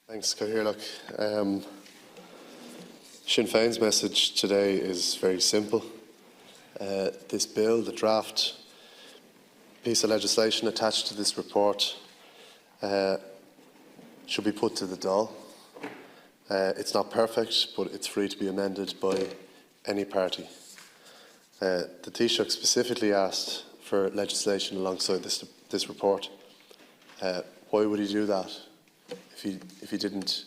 Thanks, Cathaoirleach. Sinn Féin's message today is very simple. This bill, the draft piece of legislation attached to this report, should be put to the Dáil. It's not perfect, but it's free to be amended by any party. The Taoiseach specifically asked for legislation alongside this report. Why would he do that if he didn't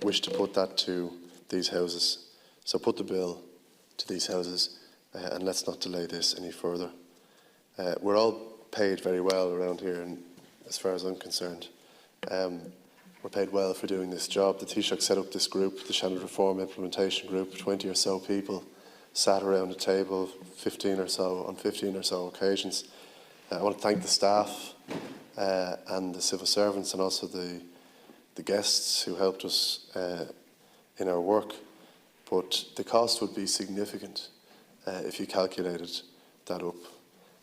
wish to put that to these houses? So put the bill to these houses and let's not delay this any further. We're all paid very well around here, and as far as I'm concerned, we're paid well for doing this job. The Taoiseach set up this group, the Seanad Reform Implementation Group. 20 or so people sat around a table, 15 or so occasions. I want to thank the staff and the civil servants, and also the guests who helped us in our work. But the cost would be significant if you calculated that up.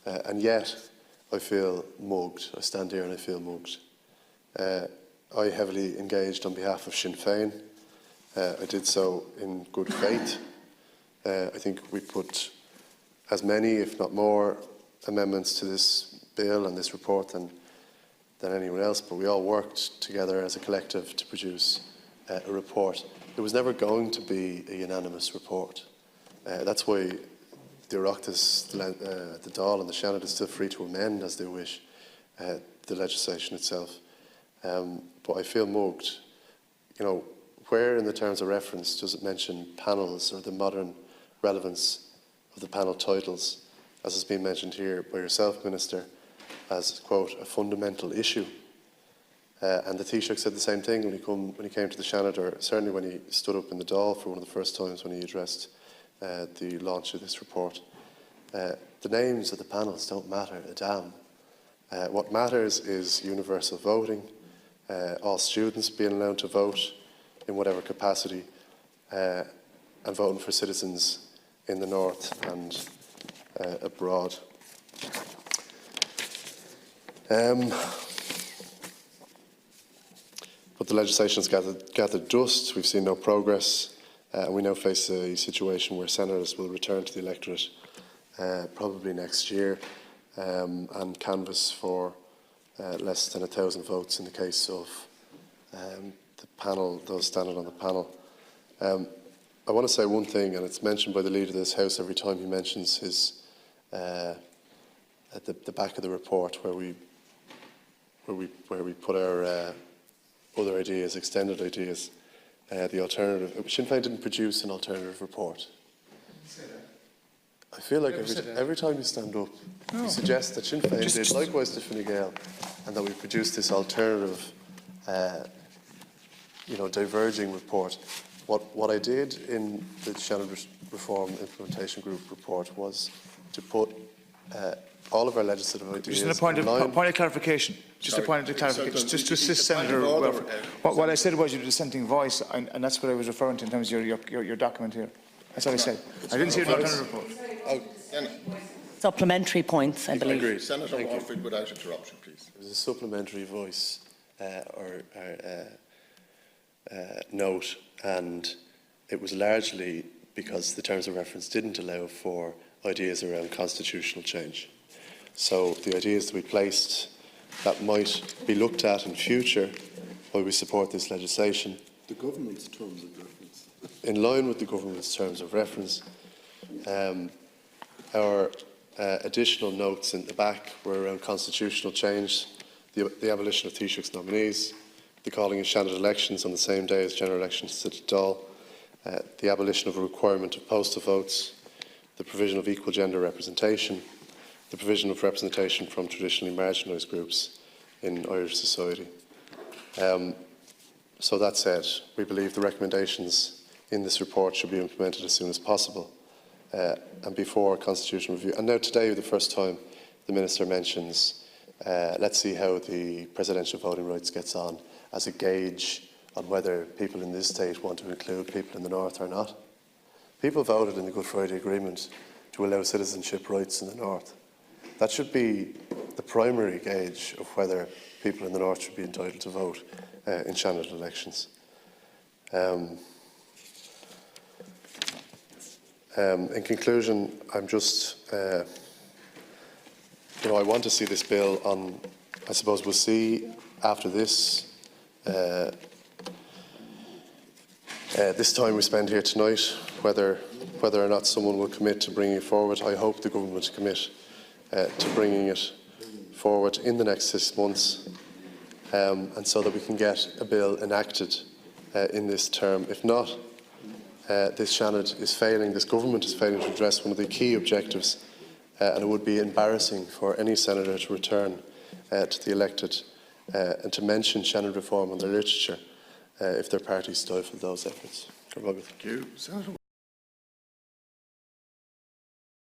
And yet, I feel mugged. I stand here and I feel mugged. I heavily engaged on behalf of Sinn Féin. I did so in good faith. I think we put as many, if not more, amendments to this bill and this report than anyone else, but we all worked together as a collective to produce a report. It was never going to be a unanimous report. That's why the Oireachtas, the Dáil and the Seanad is still free to amend as they wish the legislation itself. But I feel mugged. You know, where in the terms of reference does it mention panels or the modern relevance of the panel titles, as has been mentioned here by yourself, Minister, as, quote, a fundamental issue? And the Taoiseach said the same thing when he came to the Seanad, or certainly when he stood up in the Dáil for one of the first times when he addressed the launch of this report. The names of the panels don't matter a damn. What matters is universal voting, all students being allowed to vote in whatever capacity, and voting for citizens in the north and abroad. But the legislation has gathered dust. We've seen no progress. We now face a situation where senators will return to the electorate probably next year and canvass for less than 1,000 votes in the case of the panel, those standing on the panel. I want to say one thing, and it's mentioned by the Leader of this House every time he mentions his at the back of the report where we put our other ideas, extended ideas, the alternative. Sinn Féin didn't produce an alternative report. I feel like every time you stand up, you suggest that Sinn Féin did likewise to Fine Gael, and that we produced this alternative, diverging report. What I did in the Seanad Reform Implementation Group report was to put all of our legislative ideas. Just a point of clarification. Just a point of clarification. Just to assist Senator Welford. What I said was your dissenting voice, and that's what I was referring to in terms of your document here. That's what I said. I didn't see an alternative report. Supplementary points, I believe. I agree. Senator Warfield, without interruption, please. It was a supplementary voice note, and it was largely because the terms of reference didn't allow for ideas around constitutional change. So the ideas that we placed that might be looked at in future while we support this legislation. The government's terms of reference. In line with the government's terms of reference, our additional notes in the back were around constitutional change, the abolition of Taoiseach's nominees, the calling of Seanad elections on the same day as general elections to the Dáil, the abolition of a requirement of postal votes, the provision of equal gender representation, the provision of representation from traditionally marginalised groups in Irish society. So that said, we believe the recommendations in this report should be implemented as soon as possible and before constitutional review. And now today, the first time the Minister mentions, let's see how the presidential voting rights gets on as a gauge on whether people in this state want to include people in the north or not. People voted in the Good Friday Agreement to allow citizenship rights in the north. That should be the primary gauge of whether people in the north should be entitled to vote in Seanad elections. In conclusion, I'm just, I want to see this bill on. I suppose we'll see after this. This time we spend here tonight, whether or not someone will commit to bringing it forward. I hope the government commit to bringing it forward in the next 6 months, and so that we can get a bill enacted in this term. If not, this Seanad is failing, this government is failing to address one of the key objectives, and it would be embarrassing for any senator to return to the elected and to mention Seanad reform on their literature if their party stifled those efforts. Thank you. Senator